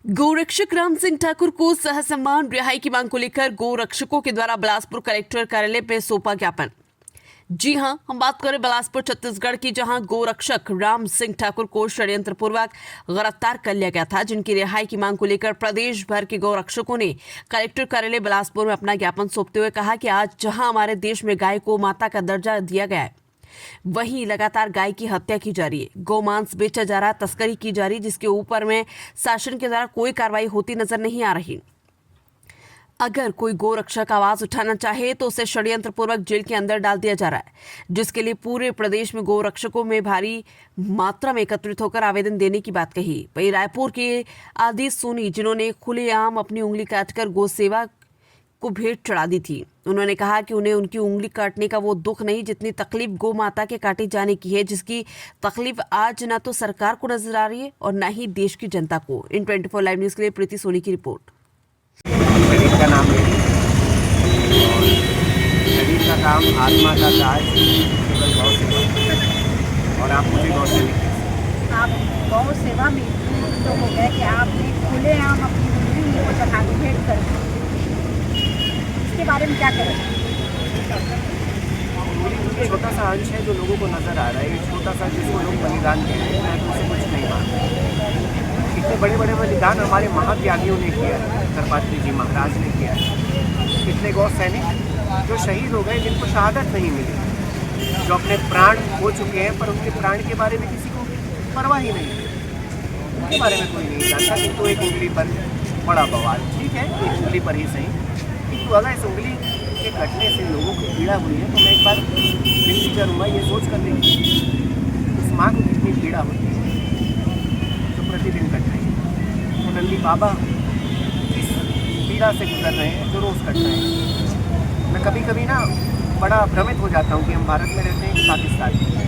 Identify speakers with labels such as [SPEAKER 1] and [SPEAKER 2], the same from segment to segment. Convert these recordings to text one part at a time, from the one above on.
[SPEAKER 1] गोरक्षक राम सिंह ठाकुर को सहसम्मान रिहाई की मांग को लेकर गोरक्षकों के द्वारा बिलासपुर कलेक्टर कार्यालय पे सौंपा ज्ञापन। जी हां, हम बात करें बिलासपुर छत्तीसगढ़ की, जहां गोरक्षक राम सिंह ठाकुर को षड्यंत्र पूर्वक गिरफ्तार कर लिया गया था, जिनकी रिहाई की मांग को लेकर प्रदेश भर के गोरक्षकों ने कलेक्टर कार्यालय बिलासपुर में अपना ज्ञापन सौंपते हुए कहा कि आज जहां हमारे देश में गाय को माता का दर्जा दिया गया है, वहीं लगातार गाय की हत्या की जा रही है, गोमांस बेचा जा रहा, तस्करी की जा रही, जिसके ऊपर में शासन के द्वारा कोई कार्रवाई होती नजर नहीं आ रही। अगर कोई गोरक्षक आवाज उठाना चाहे तो उसे षड्यंत्र पूर्वक जेल के अंदर डाल दिया जा रहा है, जिसके लिए पूरे प्रदेश में गोरक्षकों में भारी मात्रा में एकत्रित होकर आवेदन देने की बात कही। वहीं रायपुर के आदिश सोनी, जिन्होंने खुलेआम अपनी उंगली काटकर गौ सेवा को भेंट चढ़ा दी थी, उन्होंने कहा कि उन्हें उनकी उंगली काटने का वो दुख नहीं जितनी तकलीफ गौ माता के काटे जाने की है, जिसकी तकलीफ आज न तो सरकार को नजर आ रही है और न ही देश की जनता को। इन 24 लाइव न्यूज के लिए प्रीति सोनी की रिपोर्ट।
[SPEAKER 2] शरीर का नाम है और शरीर का काम आत्मा का काज केवल गौ सेवा। और आप मुझे गौ सेवा,
[SPEAKER 3] आप गौ सेवा में तो हो गए कि आपने खुलेआम अपनी उंगली को चढ़ा के भेंट कर दी। इसके बारे में क्या करें?
[SPEAKER 2] छोटा सा अंश है जो लोगों को नजर आ रहा है, ये छोटा सा जिसको लोग बलिदान दे रहे हैं, तो उसे कुछ नहीं मानते। इतने बड़े बड़े बलिदान हमारे महात्यागियों ने किया है, करपात्री जी महाराज ने किया है। कितने गौ सैनिक जो शहीद हो गए, जिनको शहादत नहीं मिली, जो अपने प्राण खो चुके हैं, पर उनके प्राण के बारे में किसी को परवाह ही नहीं, उनके बारे में कोई नहीं जानता। किंतु एक उंगली पर बड़ा बवाल, ठीक है, एक उंगली पर ही सही, किंतु अगर इस उंगली के कटने से लोगों को पीड़ा हुई है, तो मैं एक बार विनती करूँगा, ये सोच कर देखिए उस माँ को कितनी पीड़ा होती है जो प्रतिदिन कट रही है। तो नंदी बाबा इस पीड़ा से गुजर रहे हैं जो रोज़ कट रहे हैं। मैं कभी कभी ना बड़ा भ्रमित हो जाता हूँ कि हम भारत में रहते हैं कि पाकिस्तान में,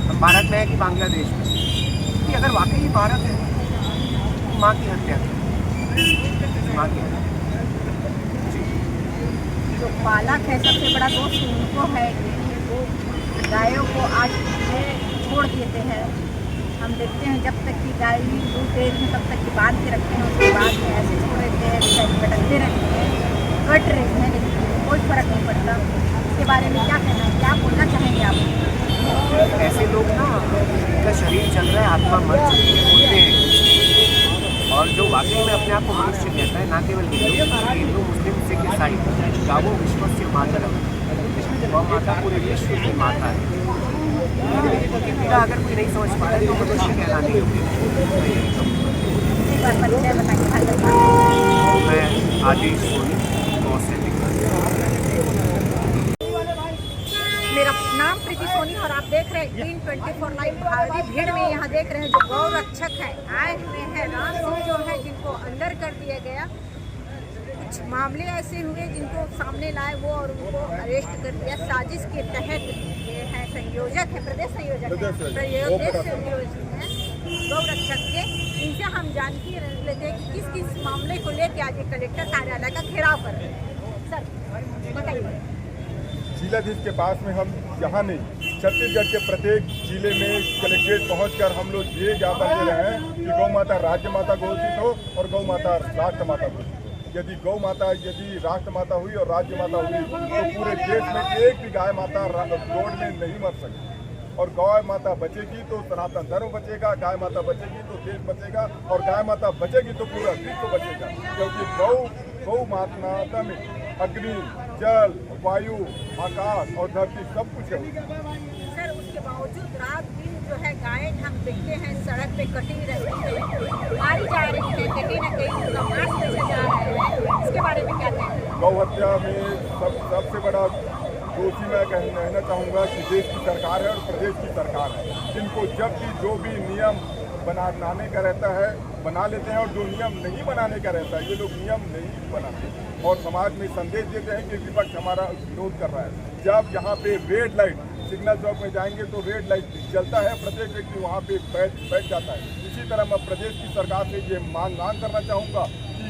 [SPEAKER 2] हम भारत में हैं कि बांग्लादेश में, कि अगर वाकई भारत है तो माँ की हत्या, माँ की हत्या
[SPEAKER 3] जो पालक है, सबसे बड़ा दोष उनको है कि वो गायों को आज छोड़ देते हैं। हम देखते हैं जब तक कि गाय दूध दे रही है तब तक कि बांध के रखते हैं, उसके बाद में ऐसे छोड़ देते हैं, भटकते रहते हैं, कट रहे हैं, लेकिन कोई फर्क नहीं पड़ता। इसके बारे में क्या कहना है, क्या बोलना चाहेंगे आप?
[SPEAKER 2] ऐसे लोग ना, इनका शरीर चल रहा है, आत्मा मर चुकी है, बोलते हैं। और जो वाकई में अपने आप को मनुष्य कहता है, ना केवल हिंदू मुस्लिम सिख ईसाई, गावों विश्वस्य मातरम, गौ माता पूरे विश्व की माता है। उनकी पीड़ा अगर कोई नहीं समझ पा रहा है तो मनुष्य कहलाने योग्य नहीं। मैं आदिश सोनी, गौ सैनिक।
[SPEAKER 3] मेरा नाम प्रीति सोनी और आप देख रहे हैं 24 लाइव। भारी भीड़ में यहाँ देख रहे हैं जो गौ रक्षक है आए हुए हैं। राम सिंह जो है जिनको अंदर कर दिया गया, कुछ मामले ऐसे हुए जिनको सामने लाए वो और उनको अरेस्ट कर दिया साजिश के तहत। ये है संयोजक है, प्रदेश संयोजक है गौ रक्षक के। इनसे हम जानकारी लेते हैं कि किस किस मामले को लेकर आज कलेक्टर कार्यालय का घेराव कर रहे हैं। सर बताइए।
[SPEAKER 4] जिलाधीश के पास में हम यहाँ नहीं, छत्तीसगढ़ के प्रत्येक जिले में कलेक्ट्रेट पहुंचकर हम लोग ये ज्ञापन दे रहे हैं कि गौ माता राज्य माता घोषित हो और गौ माता राष्ट्र माता घोषित हो। यदि गौ माता, यदि राष्ट्र माता हुई और राज्य माता हुई तो पूरे देश में एक भी गाय माता रोड में नहीं मर सकती। और गाय माता बचेगी तो सनातन धर्म बचेगा, गाय माता बचेगी तो देश बचेगा, और गाय माता बचेगी तो पूरा विश्व बचेगा। क्योंकि गौ माता में अग्नि, जल, वायु, आकाश और धरती सब कुछ है।
[SPEAKER 3] सर उसके बावजूद रात दिन जो है गाय हम देखते हैं सड़क पे कटी रहती है, मारी जा रही है, कहीं ना कहीं उनका मांस बेचा जा रहा है। इसके बारे में क्या कहें?
[SPEAKER 4] गौ हत्या में सबसे बड़ा दोषी मैं कहना चाहूँगा कि देश की सरकार है और प्रदेश की सरकार है, जिनको जब भी जो भी नियम बनाने का रहता है बना लेते हैं, और जो नियम नहीं बनाने का रहता है ये लोग नियम नहीं बनाते और समाज में संदेश देते हैं कि विपक्ष हमारा विरोध कर रहा है। जब यहाँ पे रेड लाइट, सिग्नल चौक में जाएंगे तो रेड लाइट जलता है, प्रत्येक व्यक्ति वहाँ पे बैठ जाता है। इसी तरह मैं प्रदेश की सरकार से ये मांग करना चाहूँगा कि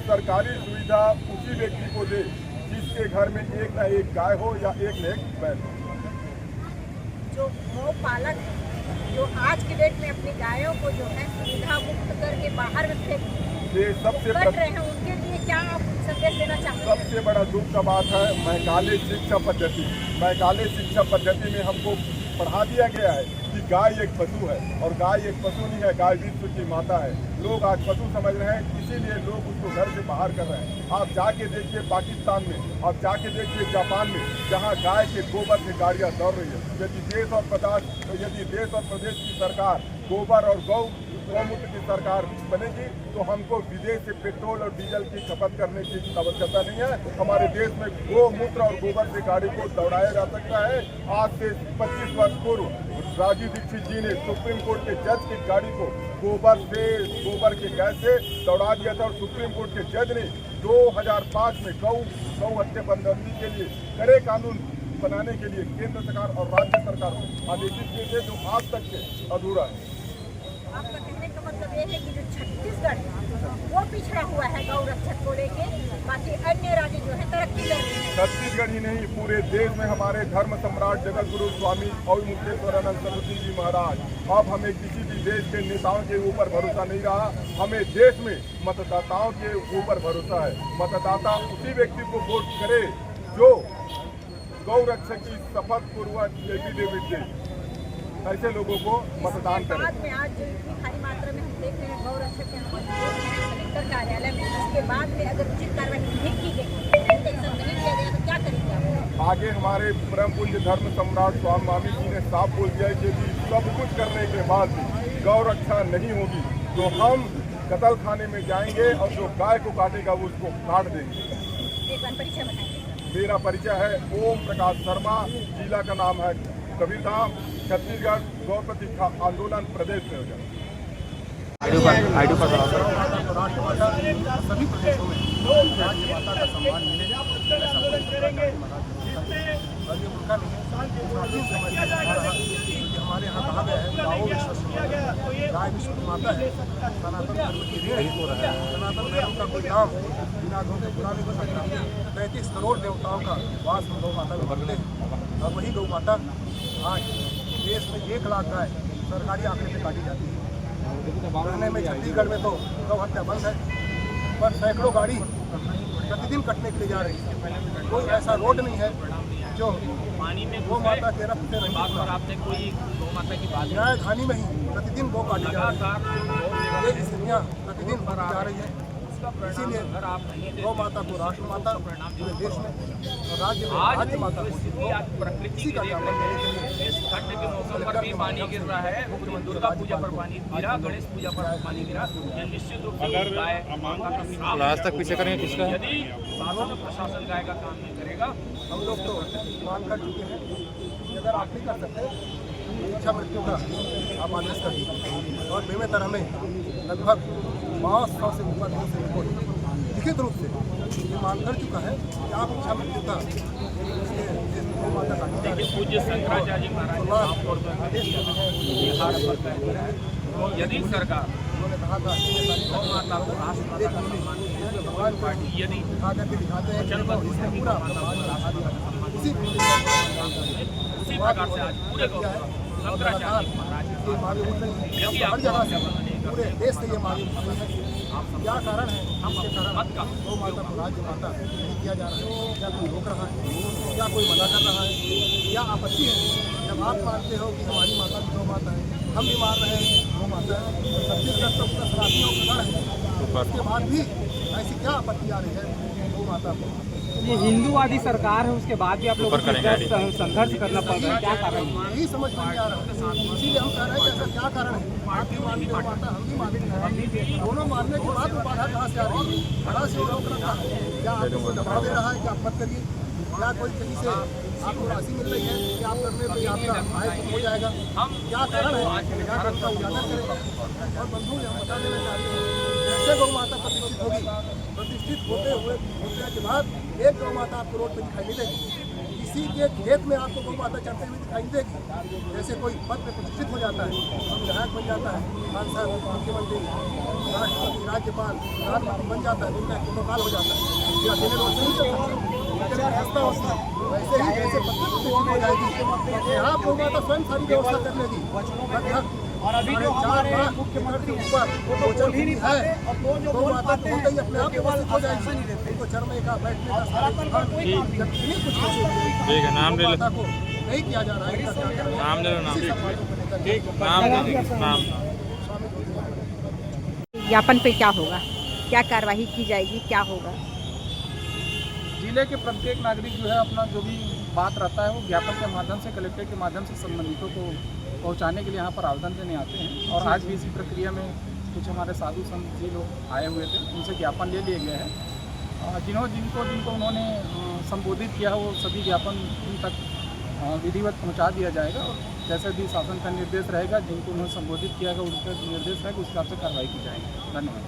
[SPEAKER 4] सरकारी सुविधा उसी व्यक्ति को दे जिसके घर में एक ना एक गाय हो या एक न एक बैल हो।
[SPEAKER 3] जो गौ पालक जो आज की डेट में अपनी गायों को जो है सुविधा मुक्त करके बाहर में फेंक
[SPEAKER 4] ये सबसे
[SPEAKER 3] बढ़ रहे हैं, उनके लिए क्या आप संदेश देना चाहते हैं?
[SPEAKER 4] सबसे बड़ा दुख का बात है मैकाले शिक्षा पद्धति। मैकाले शिक्षा पद्धति में हमको पढ़ा दिया गया है कि गाय एक पशु है, और गाय एक पशु नहीं है, गाय विश्व की माता है। लोग आज पशु समझ रहे हैं, इसीलिए लोग उसको घर से बाहर कर रहे हैं। आप जाके देखिए पाकिस्तान में, आप जाके देखिए जापान में, जहाँ गाय के गोबर से गाड़ियाँ दौड़ रही है। यदि देश और प्रदेश की सरकार गोबर और गौमूत्र की सरकार बनेगी तो हमको विदेश से पेट्रोल और डीजल की खपत करने की आवश्यकता नहीं है। हमारे देश में गोमूत्र और गोबर से गाड़ी को दौड़ाया जा सकता है। आज से 25 वर्ष पूर्व राजीव दीक्षित जी ने सुप्रीम कोर्ट के जज की गाड़ी को गोबर के गैस से दौड़ा दिया था, और सुप्रीम कोर्ट के जज ने 2005 में गौ हत्या बंदी के लिए कड़े कानून बनाने के लिए केंद्र सरकार और राज्य सरकार को आदेशित किए थे, जो आज तक के अधूरा है।
[SPEAKER 3] आपका कहने का मतलब ये है कि जो छत्तीसगढ़ वो पिछड़ा हुआ है गौ रक्षक को लेके, बाकी अन्य राज्य जो है तरक्की कर रहे हैं।
[SPEAKER 4] छत्तीसगढ़ ही नहीं, पूरे देश में हमारे धर्म सम्राट जगत गुरु स्वामी और मुक्तेश्वरानंद सरस्वती जी महाराज, अब हमें किसी भी देश के नेताओं के ऊपर भरोसा नहीं रहा। हमें देश में मतदाताओं के ऊपर भरोसा है। मतदाता उसी व्यक्ति को वोट करे जो गौ रक्षक की शपथ पूर्वक एफिडेविट दे, ऐसे लोगों को मतदान करें।
[SPEAKER 3] बाद में आज जो इतनी भारी मात्रा में हम देख रहे हैं गौ रक्षक के कलेक्टर कार्यालय में, उसके बाद में अगर उचित कार्रवाई नहीं की गई, एक्शन नहीं लिया गया, तो क्या करेंगे आप?
[SPEAKER 4] आगे हमारे परम पूज्य धर्म सम्राट स्वामी मामी जी ने साफ बोल दिया है कि यदि सब कुछ करने के बाद भी गौ रक्षा नहीं होगी तो हम कत्ल खाने में जाएंगे, और जो गाय को काटेगा वो उसको काट देंगे।
[SPEAKER 3] एक बार परिचय बताएंगे।
[SPEAKER 4] मेरा परिचय है ओम प्रकाश शर्मा, जिला का नाम है कबीरधाम, छत्तीसगढ़ गौ प्रतिष्ठा आंदोलन प्रदेश में हो जाए।
[SPEAKER 2] सभी प्रदेशों में राज्य माता का सम्मान मिले, ऐसा और ये उनका नहीं है। प्राचीन समय से आ रहा है कि हमारे यहाँ कहा गया है गाओ विश्व की माता, गाय विश्व की माता है। सनातन धर्म की रीढ़ हो रहा है। सनातन धर्म का कोई नाम बिना गौ के पूरा नहीं हो सकता। 35 करोड़ देवताओं का वास हम गौ माता में करते हैं, और वही गौ माता आज देश में 1 लाख गाय सरकारी आंकड़े पे काटी जाती है। कहने में छत्तीसगढ़ में तो गौ हत्या बंद है, पर सैकड़ों गाड़ी प्रतिदिन कटने के लिए जा रही है। कोई ऐसा रोड नहीं है जो गौ माता के रक्त से नहीं। आपने कोई गौ माता की बात राजधानी में ही प्रतिदिन गौ काटी जा रही है। ये स्थितियाँ प्रतिदिन बढ़ जा रही है। इसीलिए गौ माता को राष्ट्र माता पूरे देश में और राज्य माता को इसी का
[SPEAKER 5] इस ठंड के मौसम पर भी पानी गिर रहा है। दुर्गा पूजा पर पानी गिरा, गणेश पूजा पर पानी गिरा। यह निश्चित रूप से
[SPEAKER 6] आज तक पीछे करेंगे किसका?
[SPEAKER 5] यदि शासन प्रशासन गाय का काम नहीं करेगा,
[SPEAKER 2] हम लोग तो मान कर चुके हैं कि अगर आप नहीं कर सकते इच्छा मृत्यु का आप आदेश कर दीजिए। और बेमेतर हमें लगभग 500 से ऊपर से रिपोर्ट लिखित रूप से ये मान कर चुका है कि आप इच्छा मृत्यु का
[SPEAKER 5] पूज्य शंकराचार्य महाराज बिहार पर यदि सरकार
[SPEAKER 2] उन्होंने कहा था
[SPEAKER 5] गौ माता को राष्ट्र
[SPEAKER 2] भगवान
[SPEAKER 5] पार्टी यदि
[SPEAKER 2] दिखा करके दिखाते हैं कि पूरा
[SPEAKER 5] उसी प्रकार से आज पूरे गौ शंकराचार्य महाराज यदि आप
[SPEAKER 2] पूरे देश से ये मांग उठ रही है। क्या कारण है इसके कारण गौ माता को राज्य माता नहीं किया जा रहा है? क्या कोई रोक रहा है? क्या कोई मना कर रहा है? क्या आपत्ति है जब आप मानते हो कि हमारी माता भी गौ माता है, हम भी मान रहे हैं गौ माता है, छत्तीसगढ़ तो पूरा सनातनियों का गढ़ है, उसके बाद भी ऐसी क्या आपत्ति आ रही है गौ माता को?
[SPEAKER 7] ये हिंदूवादी सरकार है, उसके बाद भी आप लोगों को संघर्ष करना पड़ रहा है, क्या कारण है?
[SPEAKER 2] यही समझ में नहीं आ रहा है। इसीलिए हम कह रहे हैं कि ऐसा क्या कारण है? आप भी मानते हो माता, हम भी मानते हैं, दोनों मानने के बाद बाधा कहाँ से आ रही है? बड़ा से रोक रखा है, क्या आपको दबाव दे रहा है कि आप मत करिए? क्या कोई कहीं से आपको राशि मिल रही है कि आप करने पर आपका आय हो जाएगा? क्या कारण है? क्या करता उजागर करें। और बंधु हम बता देना चाहते हैं, जैसे गौ माता प्रतिष्ठित होगी, प्रतिष्ठित होने के बाद एक गौ माता आपको रोड पर दिखाई नहीं देगी। किसी के खेत में आपको गौ माता चढ़ते हुए दिखाई देगी। जैसे कोई पद में प्रतिष्ठित हो जाता है, विधायक बन जाता है, सांसद, मुख्यमंत्री, राष्ट्रपति, राज्यपाल, प्रधानमंत्री बन जाता है, उनका प्रोटोकॉल हो जाता है, फिर अकेले रोड से नहीं चल सकता, व्यवस्था होता है। वैसे ही जैसे पत्नी प्रतिष्ठित हो जाएगी, यहाँ गौ माता स्वयं सारी व्यवस्था कर लेगी। लगभग
[SPEAKER 8] और अभी जो हमारे मुख्यमंत्री ऊपर वो तो बोल ही नहीं पाते और वो जो बोल पाते हैं वो केवल आश्वासन ही देते हैं।
[SPEAKER 6] ठीक है, नाम ले लो,
[SPEAKER 8] नहीं किया जा रहा है।
[SPEAKER 6] नाम ले लो, नाम ले लो, नाम।
[SPEAKER 3] ज्ञापन पे क्या होगा, क्या कार्रवाई की जाएगी, क्या होगा?
[SPEAKER 9] जिले के प्रत्येक नागरिक जो है अपना जो भी बात रहता है वो ज्ञापन के माध्यम से, कलेक्टर के माध्यम से संबंधितों को पहुंचाने के लिए यहाँ पर आवेदन देने आते हैं। और आज भी इसी प्रक्रिया में कुछ हमारे साधु संत जी लोग आए हुए थे, उनसे ज्ञापन ले लिया गया है। जिनको उन्होंने संबोधित किया वो सभी ज्ञापन उन तक विधिवत पहुँचा दिया जाएगा। और जैसे भी शासन का निर्देश रहेगा, जिनको उन्होंने संबोधित किया है उनका निर्देश रहेगा, उस हिसाब से कार्रवाई की जाएगी। धन्यवाद।